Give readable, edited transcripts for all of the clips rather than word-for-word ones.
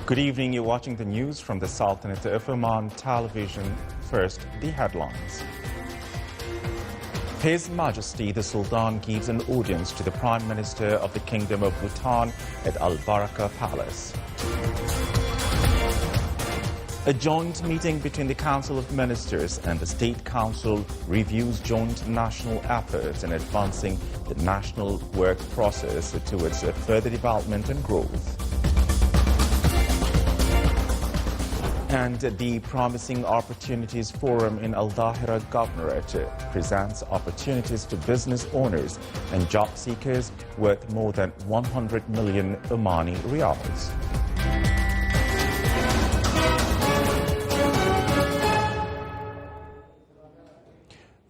Good evening. You're watching the news from the Sultanate of Oman television. First, the headlines. His Majesty the Sultan gives an audience to the Prime Minister of the Kingdom of Bhutan at Al Baraka Palace. A joint meeting between the Council of Ministers and the State Council reviews joint national efforts in advancing the national work process towards further development and growth. And the Promising Opportunities Forum in Al-Dahira Governorate presents opportunities to business owners and job seekers worth more than 100 million Omani riyals.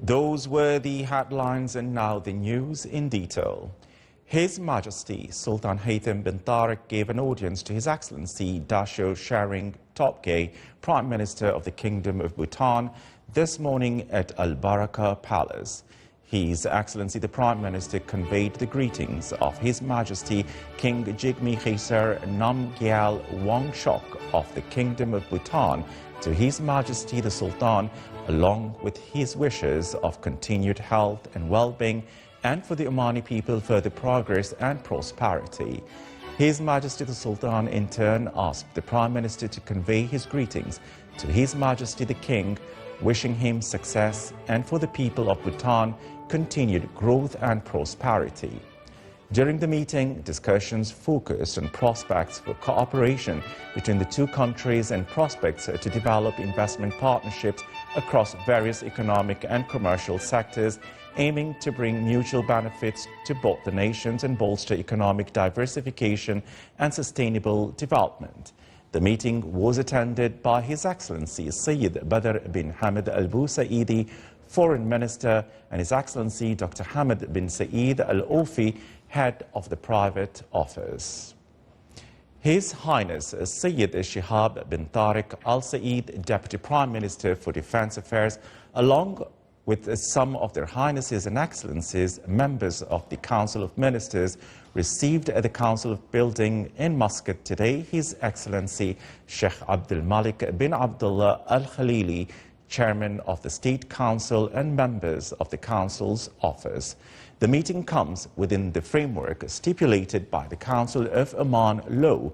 Those were the headlines, and now the news in detail. His Majesty Sultan Haytham bin Tariq gave an audience to His Excellency Dasho Sharing Topgay, Prime Minister of the Kingdom of Bhutan, this morning at Al Baraka Palace. His Excellency the Prime Minister conveyed the greetings of His Majesty King Jigme Khaisar Namgyal Wangchok of the Kingdom of Bhutan to His Majesty the Sultan, along with his wishes of continued health and well-being and for the Omani people further progress and prosperity. His Majesty the Sultan in turn asked the Prime Minister to convey his greetings to His Majesty the King, wishing him success and for the people of Bhutan continued growth and prosperity. During the meeting, discussions focused on prospects for cooperation between the two countries and prospects to develop investment partnerships across various economic and commercial sectors, aiming to bring mutual benefits to both the nations and bolster economic diversification and sustainable development. The meeting was attended by His Excellency Sayyid Badr bin Hamid Al Busaidi, Foreign Minister, and His Excellency Dr. Hamid bin Saeed Al Ofi, Head of the Private Office. His Highness Sayyid Shihab bin Tariq Al Saeed, Deputy Prime Minister for Defense Affairs, along with some of their Highnesses and Excellencies, members of the Council of Ministers, received at the Council of Building in Muscat today His Excellency Sheikh Abdul Malik bin Abdullah Al Khalili, Chairman of the State Council, and members of the Council's office. The meeting comes within the framework stipulated by the Council of Oman law,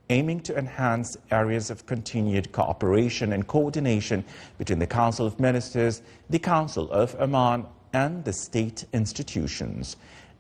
aiming to enhance areas of continued cooperation and coordination between the Council of Ministers, the Council of Oman, and the state institutions.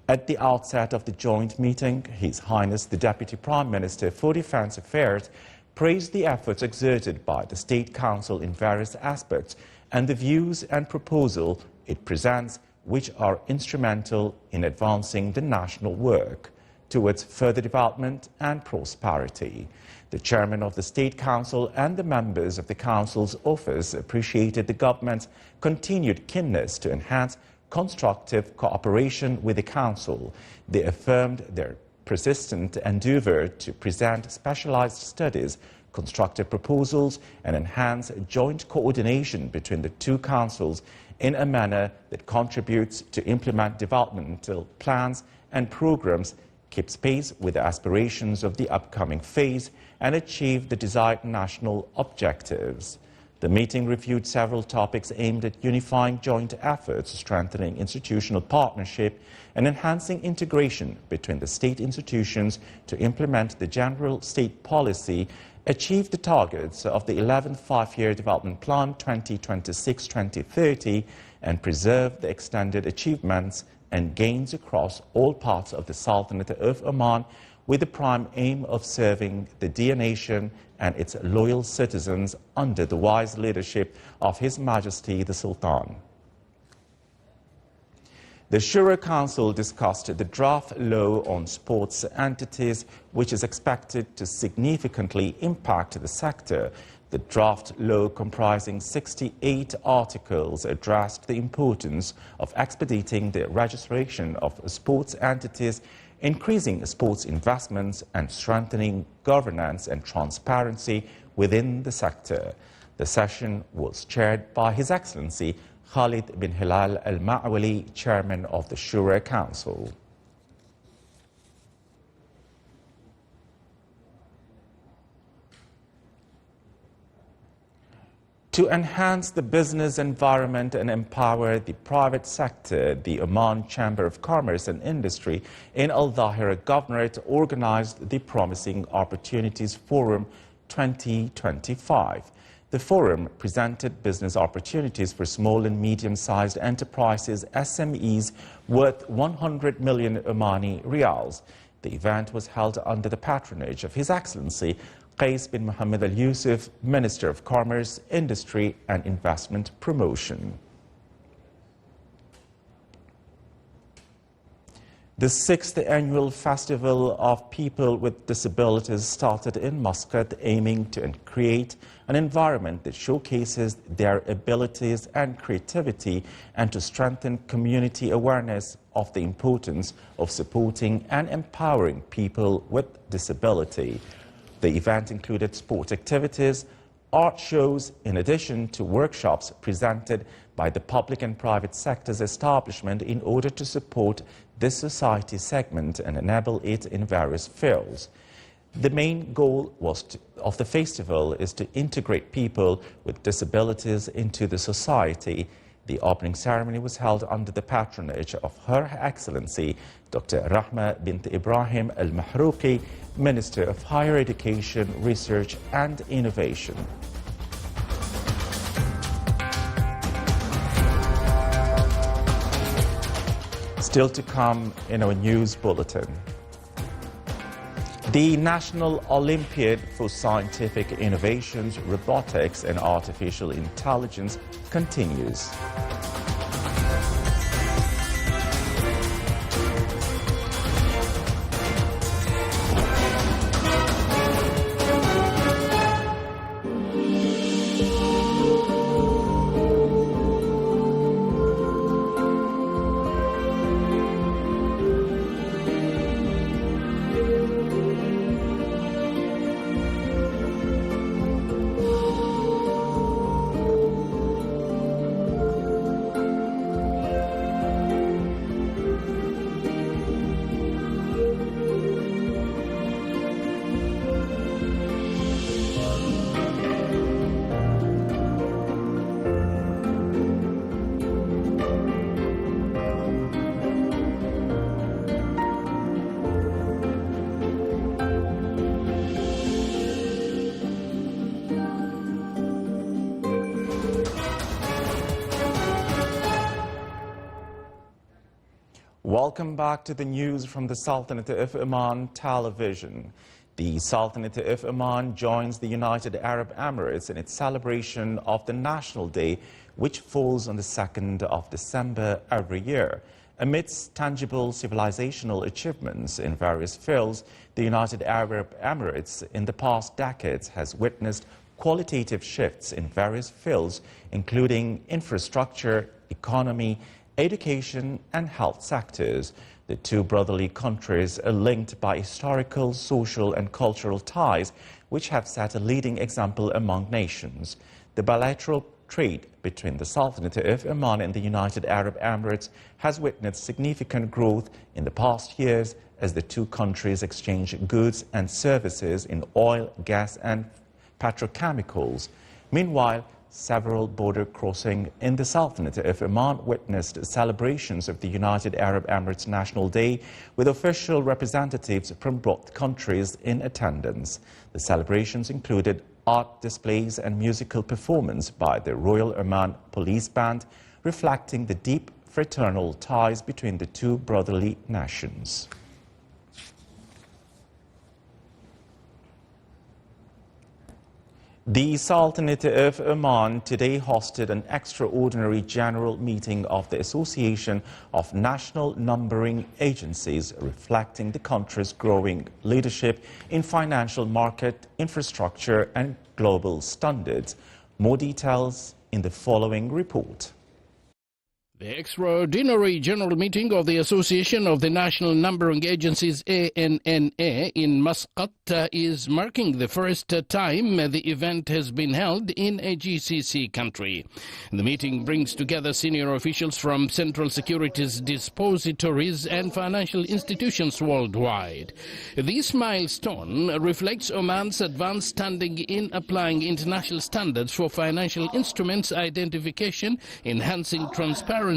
At the outset of the joint meeting, His Highness the Deputy Prime Minister for Defense Affairs praised the efforts exerted by the State Council in various aspects and the views and proposals it presents, which are instrumental in advancing the national work towards further development and prosperity. The Chairman of the State Council and the members of the Council's office appreciated the government's continued keenness to enhance constructive cooperation with the Council. They affirmed their persistent endeavor to present specialized studies, constructive proposals, and enhance joint coordination between the two councils in a manner that contributes to implement developmental plans and programs, keep pace with the aspirations of the upcoming phase, and achieve the desired national objectives. The meeting reviewed several topics aimed at unifying joint efforts, strengthening institutional partnership, and enhancing integration between the state institutions to implement the general state policy, achieve the targets of the 11th Five-Year Development Plan 2026-2030, and preserve the extended achievements and gains across all parts of the Sultanate of Oman, with the prime aim of serving the dear nation and its loyal citizens under the wise leadership of His Majesty the Sultan. The Shura Council discussed the draft law on sports entities, which is expected to significantly impact the sector. The draft law, comprising 68 articles, addressed the importance of expediting the registration of sports entities, increasing sports investments, and strengthening governance and transparency within the sector. The session was chaired by His Excellency Khalid bin Hilal Al Ma'wali, Chairman of the Shura Council. To enhance the business environment and empower the private sector, the Oman Chamber of Commerce and Industry in Al Dhahira Governorate organized the Promising Opportunities Forum 2025. The forum presented business opportunities for small and medium-sized enterprises, SMEs, worth 100 million Omani riyals. The event was held under the patronage of His Excellency Qais bin Mohammed Al Yusuf, Minister of Commerce, Industry and Investment Promotion. The 6th Annual Festival of People with Disabilities started in Muscat, aiming to create an environment that showcases their abilities and creativity and to strengthen community awareness of the importance of supporting and empowering people with disability. The event included sport activities, art shows, in addition to workshops presented by the public and private sector's establishment in order to support this society segment and enable it in various fields. The main goal of the festival is to integrate people with disabilities into the society. The opening ceremony was held under the patronage of Her Excellency Dr. Rahma bint Ibrahim Al Mahrouqi, Minister of Higher Education, Research and Innovation. Still to come in our news bulletin. The National Olympiad for Scientific Innovations, Robotics and Artificial Intelligence continues. Welcome back to the news from the Sultanate of Oman television. The Sultanate of Oman joins the United Arab Emirates in its celebration of the National Day, which falls on the 2nd of December every year. Amidst tangible civilizational achievements in various fields, the United Arab Emirates in the past decades has witnessed qualitative shifts in various fields, including infrastructure, economy, education and health sectors. The two brotherly countries are linked by historical, social and cultural ties, which have set a leading example among nations. The bilateral trade between the Sultanate of Oman and the United Arab Emirates has witnessed significant growth in the past years as the two countries exchange goods and services in oil, gas and petrochemicals. Meanwhile, several border crossings in the Sultanate of Oman witnessed celebrations of the United Arab Emirates National Day, with official representatives from both countries in attendance. The celebrations included art displays and musical performance by the Royal Oman Police Band, reflecting the deep fraternal ties between the two brotherly nations. The Sultanate of Oman today hosted an extraordinary general meeting of the Association of National Numbering Agencies, reflecting the country's growing leadership in financial market, infrastructure and global standards. More details in the following report. The extraordinary general meeting of the Association of the National Numbering Agencies ANNA in Muscat is marking the first time the event has been held in a GCC country. The meeting brings together senior officials from central securities depositories and financial institutions worldwide. This milestone reflects Oman's advanced standing in applying international standards for financial instruments identification, enhancing transparency,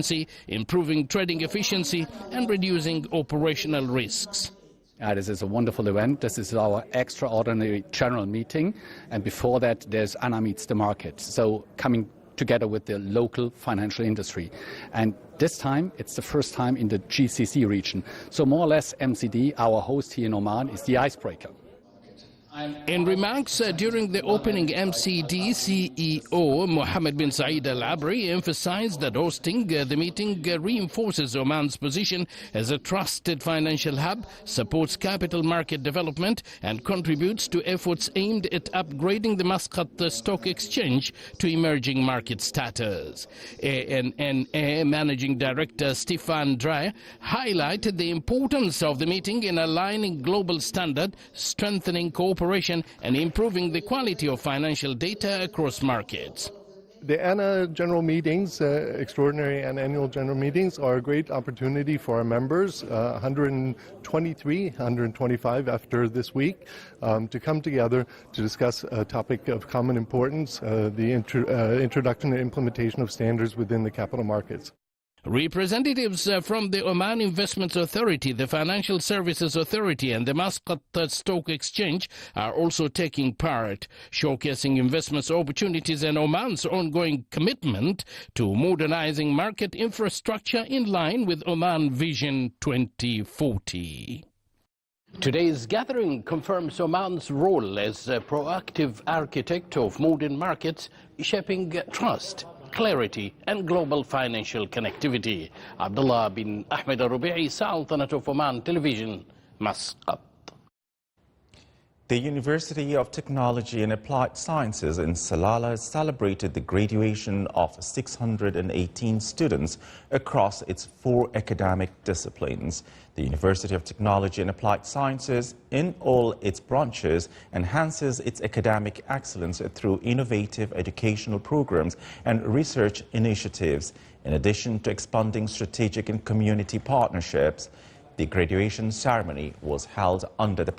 improving trading efficiency and reducing operational risks. This is a wonderful event. This is our extraordinary general meeting, and before that there's Anna Meets the Market, so coming together with the local financial industry. And this time it's the first time in the GCC region, so more or less MCD, our host here in Oman, is the icebreaker. In remarks during the opening, MCD CEO Mohammed bin Saeed Al Abri emphasized that hosting the meeting reinforces Oman's position as a trusted financial hub, supports capital market development and contributes to efforts aimed at upgrading the Muscat Stock Exchange to emerging market status. ANNA Managing Director Stefan Dreyer highlighted the importance of the meeting in aligning global standard, strengthening cooperation and improving the quality of financial data across markets. The ANNA general meetings, extraordinary and annual general meetings, are a great opportunity for our members, 125 after this week, to come together to discuss a topic of common importance, the introduction and implementation of standards within the capital markets. Representatives from the Oman Investments Authority, the Financial Services Authority and the Muscat Stock Exchange are also taking part, showcasing investment opportunities and Oman's ongoing commitment to modernizing market infrastructure in line with Oman Vision 2040. Today's gathering confirms Oman's role as a proactive architect of modern markets, shaping trust, clarity and global financial connectivity. Abdullah bin Ahmed Al-Rubi'i, Sultanate of Oman Television, Muscat. The University of Technology and Applied Sciences in Salalah celebrated the graduation of 618 students across its 4 academic disciplines. The University of Technology and Applied Sciences, in all its branches, enhances its academic excellence through innovative educational programs and research initiatives, in addition to expanding strategic and community partnerships. The graduation ceremony was held under the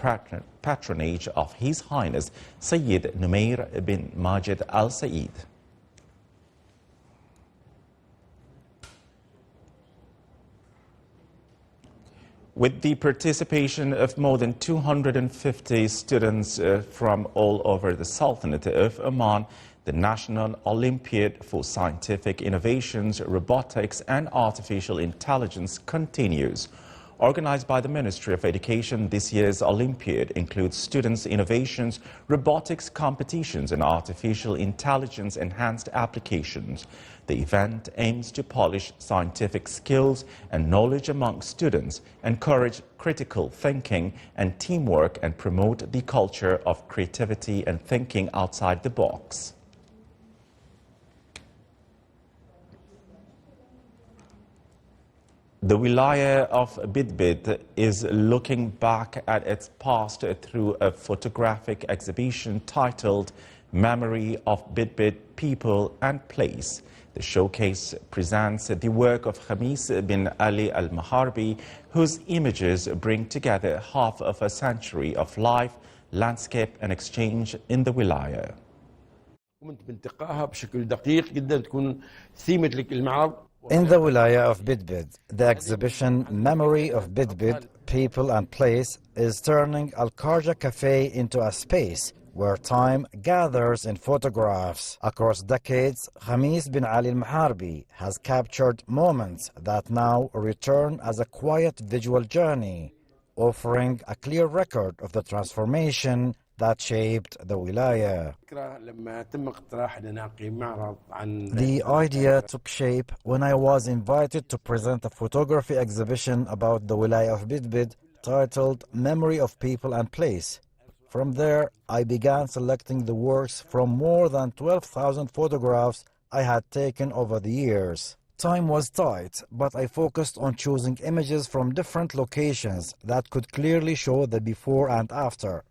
patronage of His Highness Sayyid Numair bin Majid Al Saeed. With the participation of more than 250 students from all over the Sultanate of Oman, the National Olympiad for Scientific Innovations, Robotics and Artificial Intelligence continues. Organized by the Ministry of Education, this year's Olympiad includes students' innovations, robotics competitions and artificial intelligence enhanced applications. The event aims to polish scientific skills and knowledge among students, encourage critical thinking and teamwork, and promote the culture of creativity and thinking outside the box. The Wilaya of Bidbid is looking back at its past through a photographic exhibition titled Memory of Bidbid People and Place. The showcase presents the work of Khamis bin Ali al-Maharbi, whose images bring together half of a century of life, landscape and exchange in the Wilaya. In the Wilaya of Bidbid, the exhibition Memory of Bidbid, People and Place is turning Al-Kharja Cafe into a space where time gathers in photographs. Across decades, Khamis bin Ali al-Maharbi has captured moments that now return as a quiet visual journey, offering a clear record of the transformation that shaped the Wilaya. The idea took shape when I was invited to present a photography exhibition about the Wilaya of Bidbid titled Memory of People and Place. From there, I began selecting the works from more than 12,000 photographs I had taken over the years. Time was tight, but I focused on choosing images from different locations that could clearly show the before and after.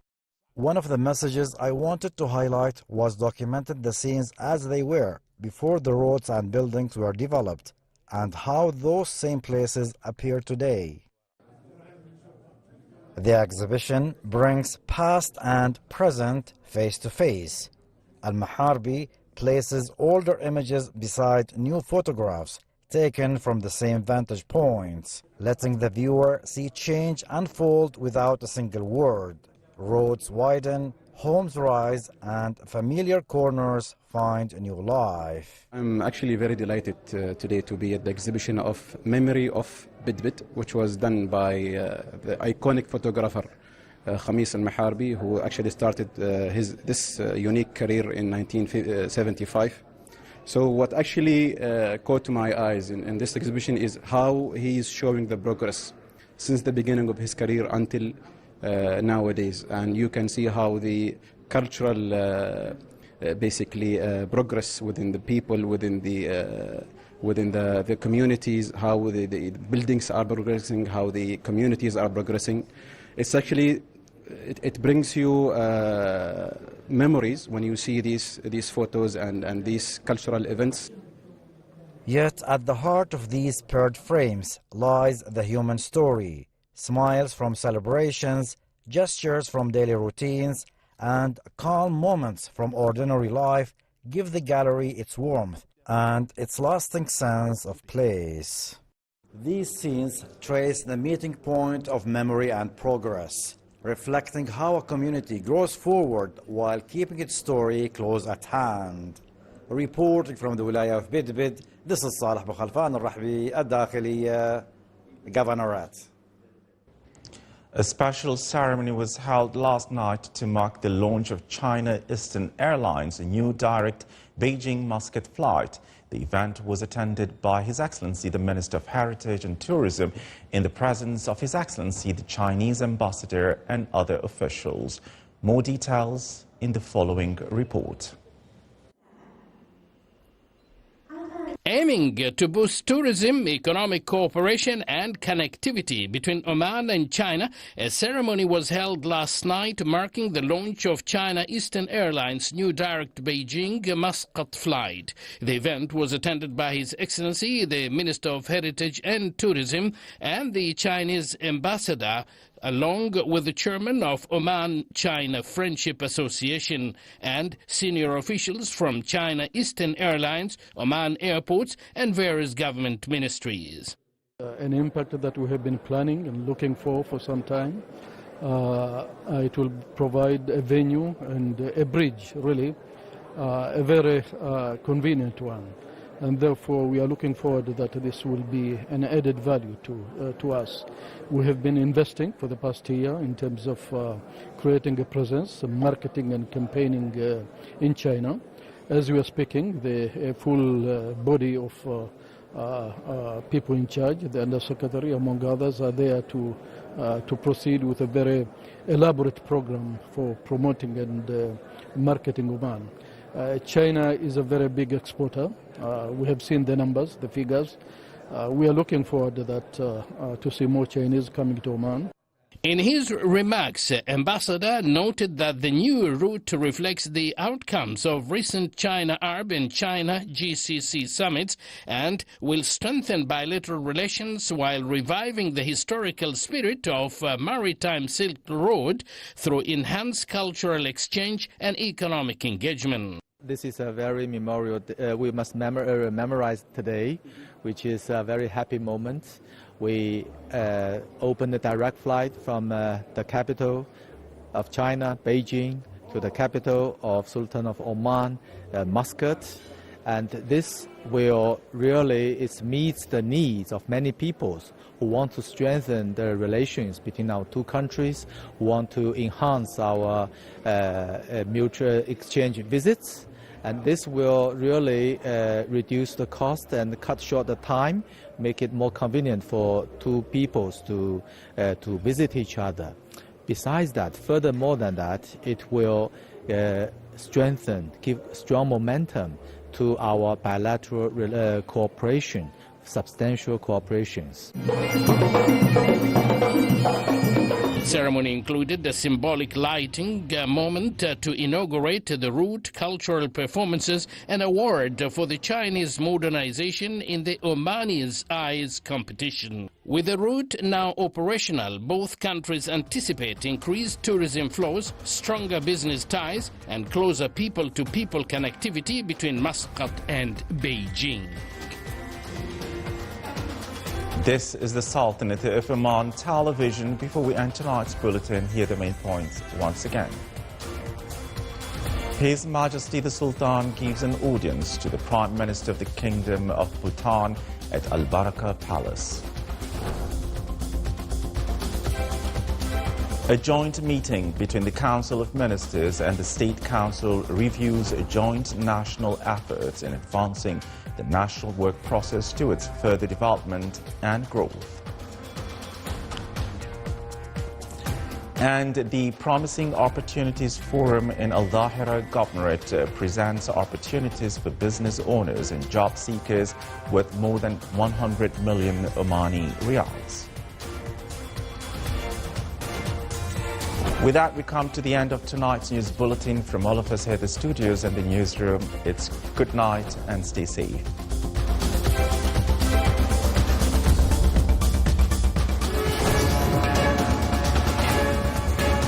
One of the messages I wanted to highlight was documented the scenes as they were before the roads and buildings were developed, and how those same places appear today. The exhibition brings past and present face to face. Al-Maharbi places older images beside new photographs taken from the same vantage points, letting the viewer see change unfold without a single word. Roads widen, homes rise, and familiar corners find a new life. I'm actually very delighted today to be at the exhibition of Memory of Bidbid, which was done by the iconic photographer Khamis al-Maharbi, who actually started this unique career in 1975. So what actually caught my eyes in this exhibition is how he is showing the progress since the beginning of his career until nowadays. And you can see how the cultural progress within the people, within the communities, how the buildings are progressing, how the communities are progressing. It's actually, it brings you memories when you see these photos and these cultural events. Yet at the heart of these paired frames lies the human story. Smiles from celebrations, gestures from daily routines, and calm moments from ordinary life give the gallery its warmth and its lasting sense of place. These scenes trace the meeting point of memory and progress, reflecting how a community grows forward while keeping its story close at hand. Reporting from the Wilaya of Bidbid, this is Saleh Bukhalfan al-Rahbi, Al-Dakhiliya, Governorate. A special ceremony was held last night to mark the launch of China Eastern Airlines' new direct Beijing-Muscat flight. The event was attended by His Excellency the Minister of Heritage and Tourism in the presence of His Excellency the Chinese Ambassador and other officials. More details in the following report. Aiming to boost tourism, economic cooperation and connectivity between Oman and China, a ceremony was held last night marking the launch of China Eastern Airlines' new direct Beijing-Muscat flight. The event was attended by His Excellency the Minister of Heritage and Tourism and the Chinese Ambassador, along with the chairman of Oman-China Friendship Association and senior officials from China Eastern Airlines, Oman airports and various government ministries. An impact that we have been planning and looking for some time. It will provide a venue and a bridge, really, a very convenient one. And therefore we are looking forward that this will be an added value to us. We have been investing for the past year in terms of creating a presence, marketing and campaigning in China. As we are speaking, the full body of people in charge, the Undersecretary among others, are there to proceed with a very elaborate program for promoting and marketing Oman. China is a very big exporter. We have seen the numbers, the figures. We are looking forward to see more Chinese coming to Oman. In his remarks, Ambassador noted that the new route reflects the outcomes of recent China-Arab and China-GCC summits and will strengthen bilateral relations while reviving the historical spirit of Maritime Silk Road through enhanced cultural exchange and economic engagement. This is a very memorial, we must memorize today, which is a very happy moment. We opened a direct flight from the capital of China, Beijing, to the capital of Sultan of Oman, Muscat. And this will really, it meets the needs of many peoples who want to strengthen the relations between our two countries, who want to enhance our mutual exchange visits. And this will really reduce the cost and cut short the time, make it more convenient for two peoples to visit each other. Besides that, furthermore than that, it will strengthen, give strong momentum to our bilateral cooperation substantial cooperations. Ceremony included a symbolic lighting moment to inaugurate the route, cultural performances, and award for the Chinese modernization in the Omani's Eyes competition. With the route now operational, both countries anticipate increased tourism flows, stronger business ties, and closer people-to-people connectivity between Muscat and Beijing. This is the Sultanate of Oman television. Before we end tonight's bulletin, here are the main points once again. His Majesty the Sultan gives an audience to the Prime Minister of the Kingdom of Bhutan at Al Baraka Palace. A joint meeting between the Council of Ministers and the State Council reviews joint national efforts in advancing the national work process towards further development and growth. And the Promising Opportunities Forum in Al-Dhahira Governorate presents opportunities for business owners and job seekers with more than 100 million Omani riyals. With that, we come to the end of tonight's news bulletin. From all of us here at the studios and the newsroom, it's good night and stay safe.